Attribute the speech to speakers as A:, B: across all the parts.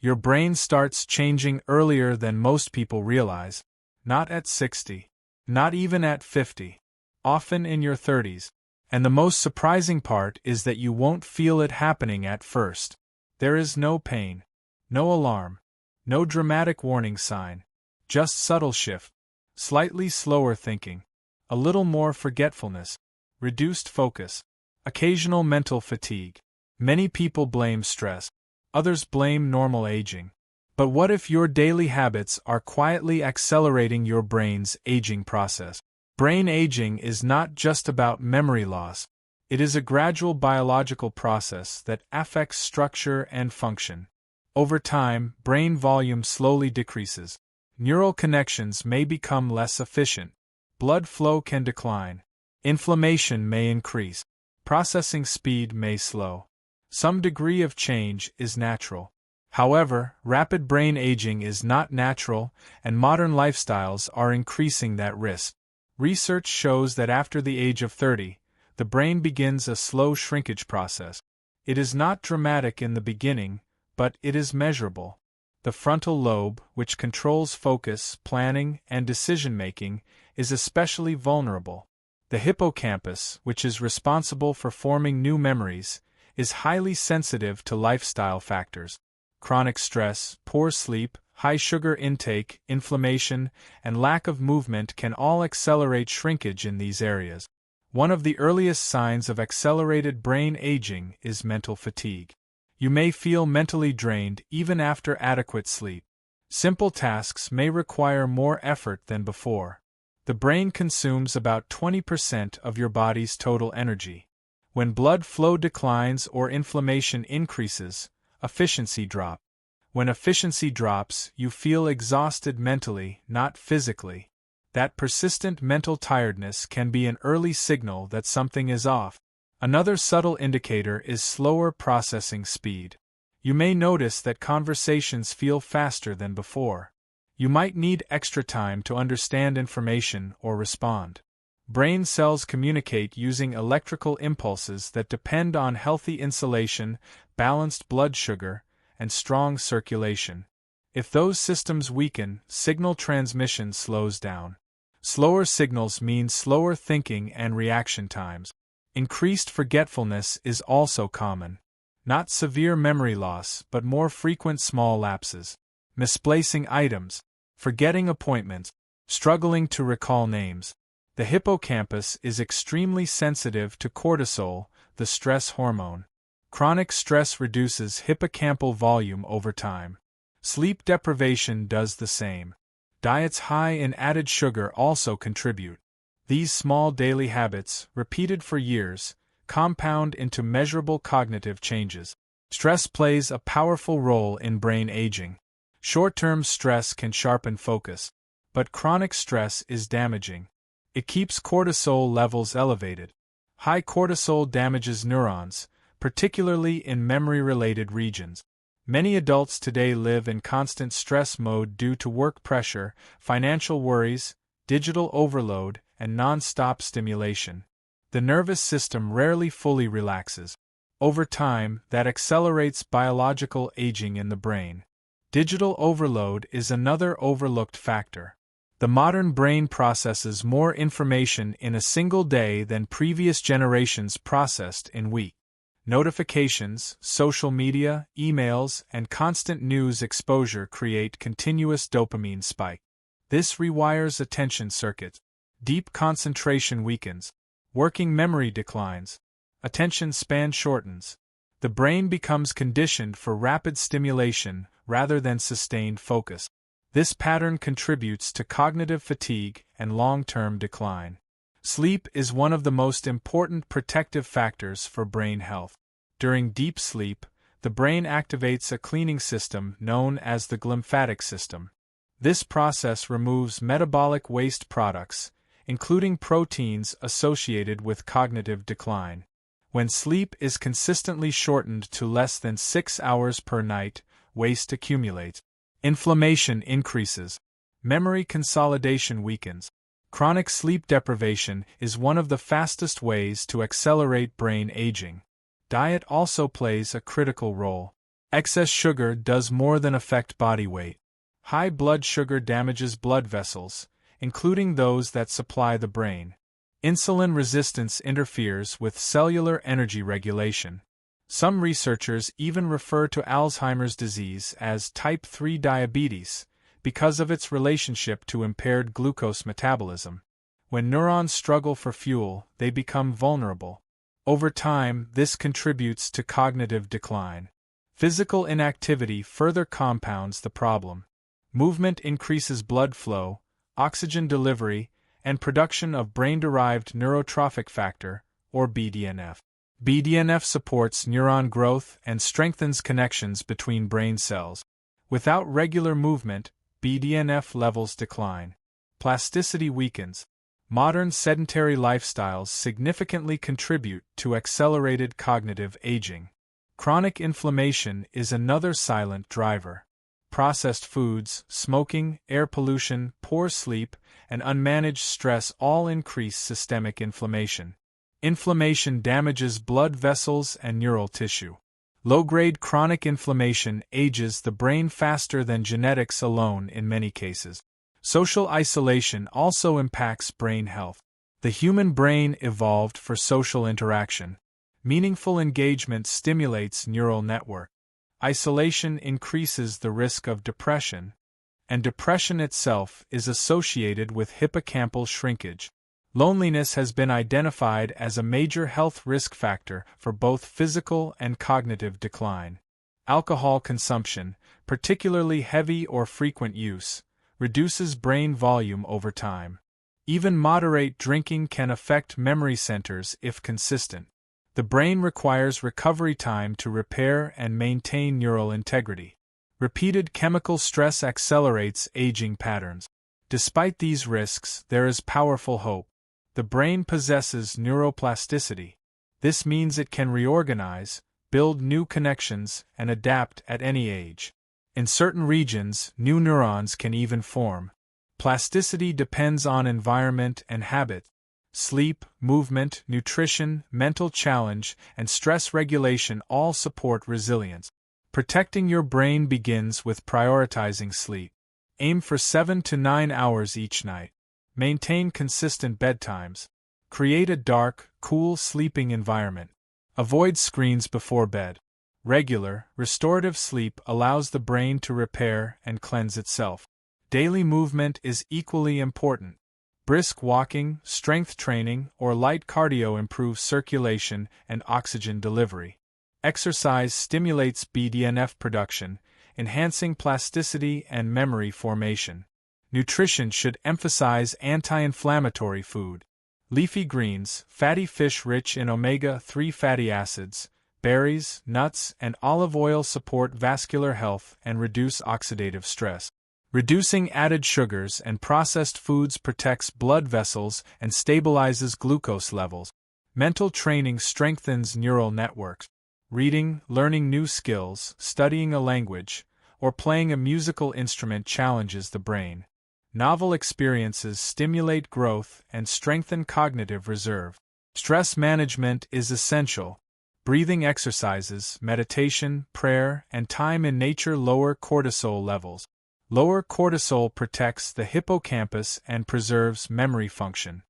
A: Your brain starts changing earlier than most people realize. Not at 60. Not even at 50. Often in your 30s. And the most surprising part is that you won't feel it happening at first. There is no pain. No alarm. No dramatic warning sign. Just subtle shift. Slightly slower thinking. A little more forgetfulness. Reduced focus. Occasional mental fatigue. Many people blame stress. Others blame normal aging. But what if your daily habits are quietly accelerating your brain's aging process? Brain aging is not just about memory loss. It is a gradual biological process that affects structure and function. Over time, brain volume slowly decreases. Neural connections may become less efficient. Blood flow can decline. Inflammation may increase. Processing speed may slow. Some degree of change is natural. However, rapid brain aging is not natural, and modern lifestyles are increasing that risk. Research shows that after the age of 30, the brain begins a slow shrinkage process. It is not dramatic in the beginning, but it is measurable. The frontal lobe, which controls focus, planning, and decision-making, is especially vulnerable. The hippocampus, which is responsible for forming new memories, is highly sensitive to lifestyle factors. Chronic stress, poor sleep, high sugar intake, inflammation, and lack of movement can all accelerate shrinkage in these areas. One of the earliest signs of accelerated brain aging is mental fatigue. You may feel mentally drained even after adequate sleep. Simple tasks may require more effort than before. The brain consumes about 20% of your body's total energy. When blood flow declines or inflammation increases, efficiency drops. When efficiency drops, you feel exhausted mentally, not physically. That persistent mental tiredness can be an early signal that something is off. Another subtle indicator is slower processing speed. You may notice that conversations feel faster than before. You might need extra time to understand information or respond. Brain cells communicate using electrical impulses that depend on healthy insulation, balanced blood sugar, and strong circulation. If those systems weaken, signal transmission slows down. Slower signals mean slower thinking and reaction times. Increased forgetfulness is also common. Not severe memory loss, but more frequent small lapses. Misplacing items, forgetting appointments, struggling to recall names. The hippocampus is extremely sensitive to cortisol, the stress hormone. Chronic stress reduces hippocampal volume over time. Sleep deprivation does the same. Diets high in added sugar also contribute. These small daily habits, repeated for years, compound into measurable cognitive changes. Stress plays a powerful role in brain aging. Short-term stress can sharpen focus, but chronic stress is damaging. It keeps cortisol levels elevated. High cortisol damages neurons, particularly in memory-related regions. Many adults today live in constant stress mode due to work pressure, financial worries, digital overload, and non-stop stimulation. The nervous system rarely fully relaxes. Over time, that accelerates biological aging in the brain. Digital overload is another overlooked factor. The modern brain processes more information in a single day than previous generations processed in weeks. Notifications, social media, emails, and constant news exposure create continuous dopamine spike. This rewires attention circuits. Deep concentration weakens. Working memory declines. Attention span shortens. The brain becomes conditioned for rapid stimulation rather than sustained focus. This pattern contributes to cognitive fatigue and long-term decline. Sleep is one of the most important protective factors for brain health. During deep sleep, the brain activates a cleaning system known as the glymphatic system. This process removes metabolic waste products, including proteins associated with cognitive decline. When sleep is consistently shortened to less than 6 hours per night, waste accumulates. Inflammation increases. Memory consolidation weakens. Chronic sleep deprivation is one of the fastest ways to accelerate brain aging. Diet also plays a critical role. Excess sugar does more than affect body weight. High blood sugar damages blood vessels, including those that supply the brain. Insulin resistance interferes with cellular energy regulation. Some researchers even refer to Alzheimer's disease as type 3 diabetes because of its relationship to impaired glucose metabolism. When neurons struggle for fuel, they become vulnerable. Over time, this contributes to cognitive decline. Physical inactivity further compounds the problem. Movement increases blood flow, oxygen delivery, and production of brain-derived neurotrophic factor, or BDNF. BDNF supports neuron growth and strengthens connections between brain cells. Without regular movement, BDNF levels decline. Plasticity weakens. Modern sedentary lifestyles significantly contribute to accelerated cognitive aging. Chronic inflammation is another silent driver. Processed foods, smoking, air pollution, poor sleep, and unmanaged stress all increase systemic inflammation. Inflammation damages blood vessels and neural tissue. Low-grade chronic inflammation ages the brain faster than genetics alone in many cases. Social isolation also impacts brain health. The human brain evolved for social interaction. Meaningful engagement stimulates neural network. Isolation increases the risk of depression, and depression itself is associated with hippocampal shrinkage. Loneliness has been identified as a major health risk factor for both physical and cognitive decline. Alcohol consumption, particularly heavy or frequent use, reduces brain volume over time. Even moderate drinking can affect memory centers if consistent. The brain requires recovery time to repair and maintain neural integrity. Repeated chemical stress accelerates aging patterns. Despite these risks, there is powerful hope. The brain possesses neuroplasticity. This means it can reorganize, build new connections, and adapt at any age. In certain regions, new neurons can even form. Plasticity depends on environment and habit. Sleep, movement, nutrition, mental challenge, and stress regulation all support resilience. Protecting your brain begins with prioritizing sleep. Aim for 7 to 9 hours each night. Maintain consistent bedtimes. Create a dark, cool sleeping environment. Avoid screens before bed. Regular, restorative sleep allows the brain to repair and cleanse itself. Daily movement is equally important. Brisk walking, strength training, or light cardio improves circulation and oxygen delivery. Exercise stimulates BDNF production, enhancing plasticity and memory formation. Nutrition should emphasize anti-inflammatory food. Leafy greens, fatty fish rich in omega-3 fatty acids, berries, nuts, and olive oil support vascular health and reduce oxidative stress. Reducing added sugars and processed foods protects blood vessels and stabilizes glucose levels. Mental training strengthens neural networks. Reading, learning new skills, studying a language, or playing a musical instrument challenges the brain. Novel experiences stimulate growth and strengthen cognitive reserve. Stress management is essential. Breathing exercises, meditation, prayer, and time in nature lower cortisol levels. Lower cortisol protects the hippocampus and preserves memory function.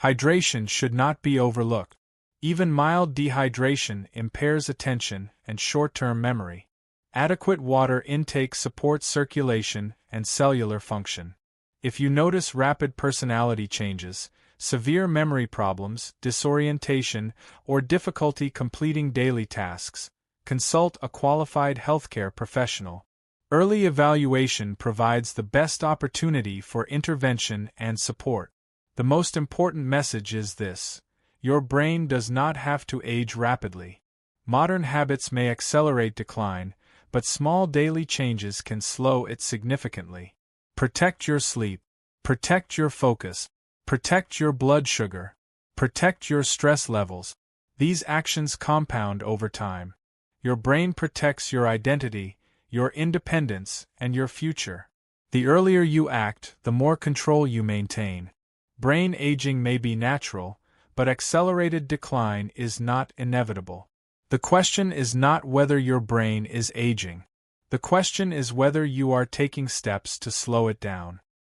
A: Hydration should not be overlooked. Even mild dehydration impairs attention and short-term memory. Adequate water intake supports circulation and cellular function. If you notice rapid personality changes, severe memory problems, disorientation, or difficulty completing daily tasks, consult a qualified healthcare professional. Early evaluation provides the best opportunity for intervention and support. The most important message is this: your brain does not have to age rapidly. Modern habits may accelerate decline, but small daily changes can slow it significantly. Protect your sleep. Protect your focus. Protect your blood sugar. Protect your stress levels. These actions compound over time. Your brain protects your identity, your independence, and your future. The earlier you act, the more control you maintain. Brain aging may be natural, but accelerated decline is not inevitable. The question is not whether your brain is aging. The question is whether you are taking steps to slow it down.